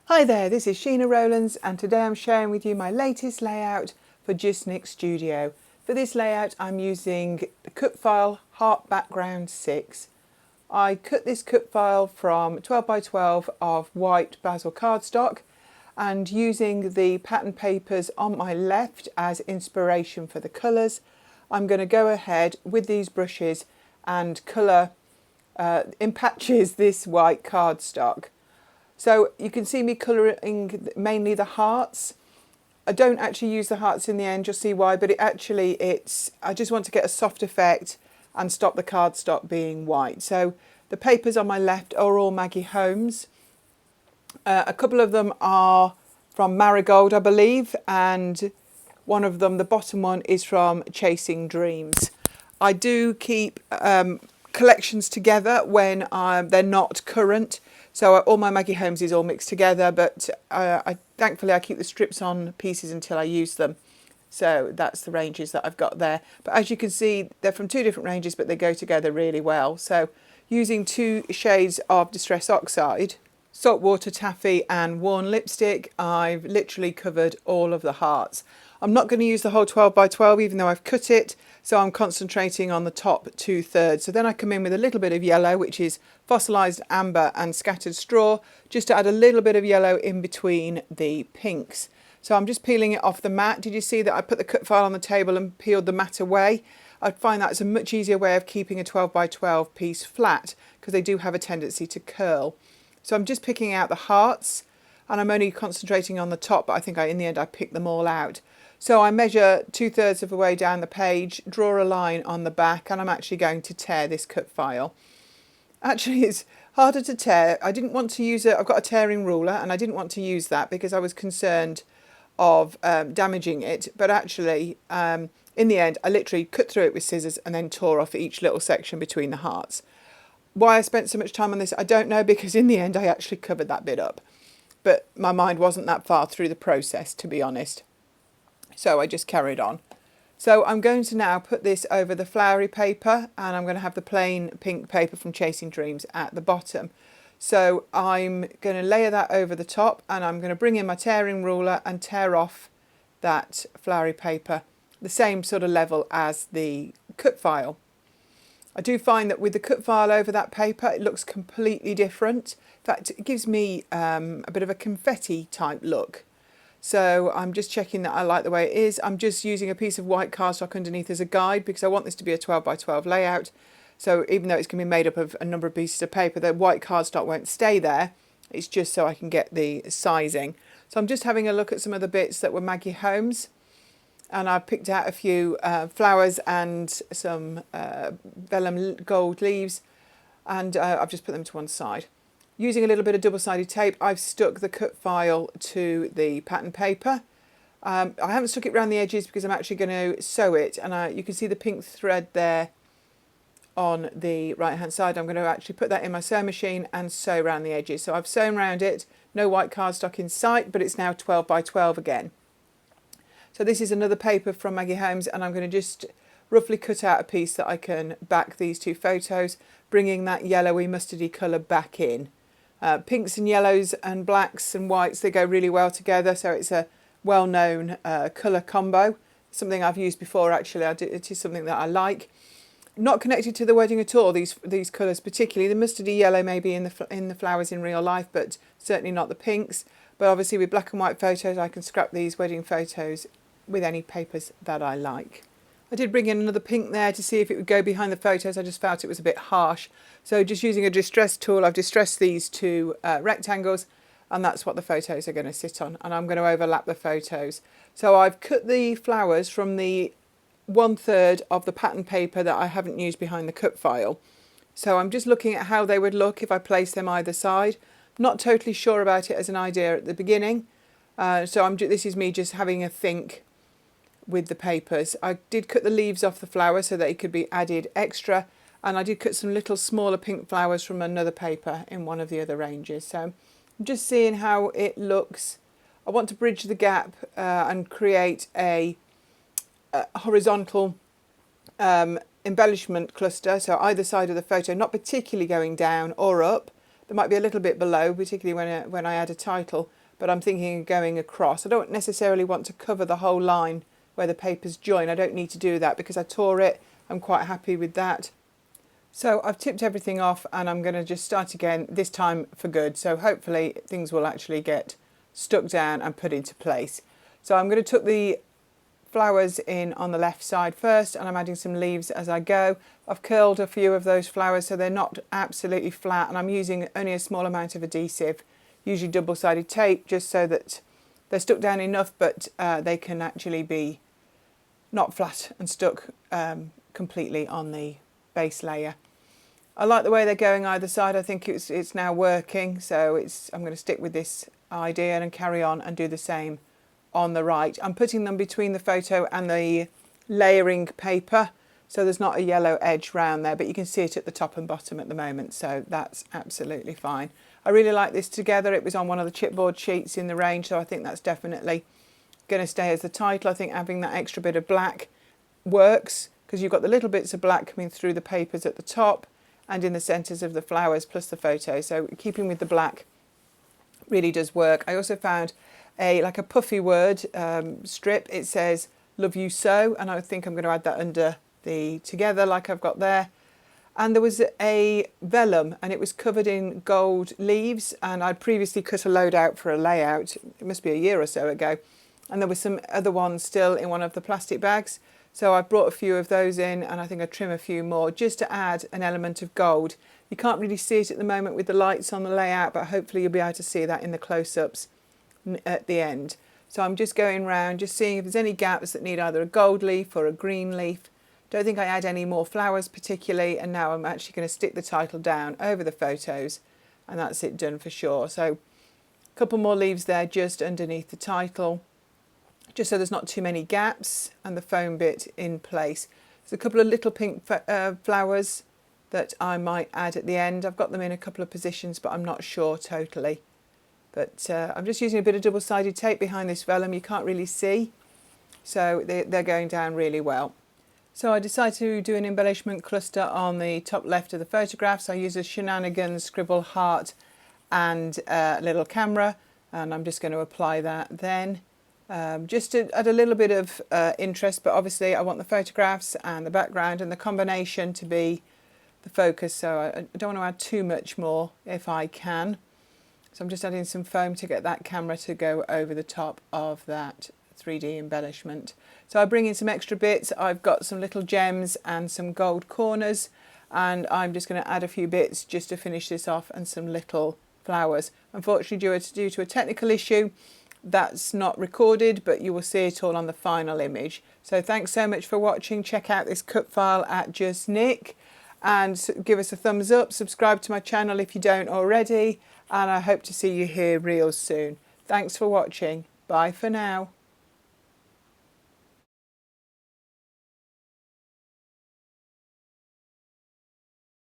Hi there, this is Sheena Rowlands and today I'm sharing with you my latest layout for Just Nick Studio. For this layout I'm using the cut file Heart Background 6. I cut this cut file from 12 by 12 of white basil cardstock and using the pattern papers on my left as inspiration for the colours, I'm going to go ahead with these brushes and colour in patches this white cardstock. So you can see me colouring mainly the hearts. I don't actually use the hearts in the end, you'll see why, but I just want to get a soft effect and stop the cardstock being white. So the papers on my left are all Maggie Holmes. A couple of them are from Marigold, I believe, and one of them, the bottom one, is from Chasing Dreams. I do keep collections together when they're not current. So all my Maggie Holmes is all mixed together, but thankfully I keep the strips on pieces until I use them. So that's the ranges that I've got there. But as you can see, they're from two different ranges, but they go together really well. So using two shades of Distress Oxide, Saltwater Taffy and Worn Lipstick, I've literally covered all of the hearts. I'm not going to use the whole 12 by 12 even though I've cut it, so I'm concentrating on the top 2/3. So then I come in with a little bit of yellow, which is fossilised amber and scattered straw, just to add a little bit of yellow in between the pinks. So I'm just peeling it off the mat. Did you see that I put the cut file on the table and peeled the mat away? I find that's a much easier way of keeping a 12 by 12 piece flat because they do have a tendency to curl. So I'm just picking out the hearts and I'm only concentrating on the top, but I think in the end I picked them all out. So I measure 2/3 of the way down the page, draw a line on the back, and I'm actually going to tear this cut file. Actually, it's harder to tear. I didn't want to use it. I've got a tearing ruler and I didn't want to use that because I was concerned of damaging it. But actually, in the end, I literally cut through it with scissors and then tore off each little section between the hearts. Why I spent so much time on this, I don't know, because in the end, I actually covered that bit up. But my mind wasn't that far through the process, to be honest. So I just carried on. So I'm going to now put this over the flowery paper and I'm going to have the plain pink paper from Chasing Dreams at the bottom. So I'm going to layer that over the top and I'm going to bring in my tearing ruler and tear off that flowery paper the same sort of level as the cut file. I do find that with the cut file over that paper it looks completely different. In fact, it gives me a bit of a confetti type look. So I'm just checking that I like the way it is. I'm just using a piece of white cardstock underneath as a guide because I want this to be a 12 by 12 layout. So even though it's going to be made up of a number of pieces of paper, the white cardstock won't stay there. It's just so I can get the sizing. So I'm just having a look at some of the bits that were Maggie Holmes. And I've picked out a few flowers and some vellum gold leaves. And I've just put them to one side. Using a little bit of double-sided tape, I've stuck the cut file to the pattern paper. I haven't stuck it around the edges because I'm actually going to sew it. And you can see the pink thread there on the right-hand side. I'm going to actually put that in my sewing machine and sew around the edges. So I've sewn around it, no white cardstock in sight, but it's now 12 by 12 again. So this is another paper from Maggie Holmes and I'm going to just roughly cut out a piece that I can back these two photos, bringing that yellowy mustardy colour back in. Pinks and yellows and blacks and whites, they go really well together, so it's a well-known colour combo. Something I've used before actually, it is something that I like. Not connected to the wedding at all, these colours particularly. The mustardy yellow may be in the flowers in real life, but certainly not the pinks. But obviously with black and white photos I can scrap these wedding photos with any papers that I like. I did bring in another pink there to see if it would go behind the photos. I just felt it was a bit harsh. So just using a distress tool, I've distressed these two rectangles and that's what the photos are going to sit on. And I'm going to overlap the photos. So I've cut the flowers from the 1/3 of the pattern paper that I haven't used behind the cut file. So I'm just looking at how they would look if I place them either side. Not totally sure about it as an idea at the beginning. This is me just having a think with the papers. I did cut the leaves off the flower so that it could be added extra, and I did cut some little smaller pink flowers from another paper in one of the other ranges. So I'm just seeing how it looks. I want to bridge the gap and create a horizontal embellishment cluster, so either side of the photo, not particularly going down or up, There might be a little bit below, particularly when I add a title, but I'm thinking of going across. I don't necessarily want to cover the whole line where the papers join. I don't need to do that because I tore it. I'm quite happy with that. So I've tipped everything off and I'm going to just start again, this time for good. So hopefully things will actually get stuck down and put into place. So I'm going to tuck the flowers in on the left side first, and I'm adding some leaves as I go. I've curled a few of those flowers so they're not absolutely flat, and I'm using only a small amount of adhesive, usually double-sided tape, just so that they're stuck down enough, but they can actually be not flat and stuck completely on the base layer. I like the way they're going either side. I think it's now working, so I'm going to stick with this idea and carry on and do the same on the right. I'm putting them between the photo and the layering paper, so there's not a yellow edge round there, but you can see it at the top and bottom at the moment, so that's absolutely fine. I really like this together. It was on one of the chipboard sheets in the range, so I think that's definitely going to stay as the title. I think having that extra bit of black works because you've got the little bits of black coming through the papers at the top and in the centres of the flowers plus the photo, so keeping with the black really does work. I also found like a puffy word strip. It says "Love You So," and I think I'm going to add that under the together like I've got there. And there was a vellum and it was covered in gold leaves, and I'd previously cut a load out for a layout. It must be a year or so ago, and there were some other ones still in one of the plastic bags, so I brought a few of those in, and I think I trim a few more just to add an element of gold. You can't really see it at the moment with the lights on the layout, but hopefully you'll be able to see that in the close-ups at the end. So I'm just going round, just seeing if there's any gaps that need either a gold leaf or a green leaf. Don't think I add any more flowers particularly, and now I'm actually going to stick the title down over the photos, and that's it done for sure. So a couple more leaves there just underneath the title, just so there's not too many gaps, and the foam bit in place. There's a couple of little pink flowers that I might add at the end. I've got them in a couple of positions, but I'm not sure totally. But I'm just using a bit of double-sided tape behind this vellum. You can't really see, so they're going down really well. So I decided to do an embellishment cluster on the top left of the photographs. I use a Shenanigans scribble heart and a little camera, and I'm just going to apply that then. Just to add a little bit of interest, but obviously I want the photographs and the background and the combination to be the focus, so I don't want to add too much more if I can. So I'm just adding some foam to get that camera to go over the top of that 3D embellishment. So I bring in some extra bits. I've got some little gems and some gold corners, and I'm just going to add a few bits just to finish this off, and some little flowers. Unfortunately, due to a technical issue, that's not recorded, but you will see it all on the final image. So thanks so much for watching. Check out this cut file at Just Nick, and give us a thumbs up. Subscribe to my channel if you don't already, and I hope to see you here real soon. Thanks for watching. Bye for now.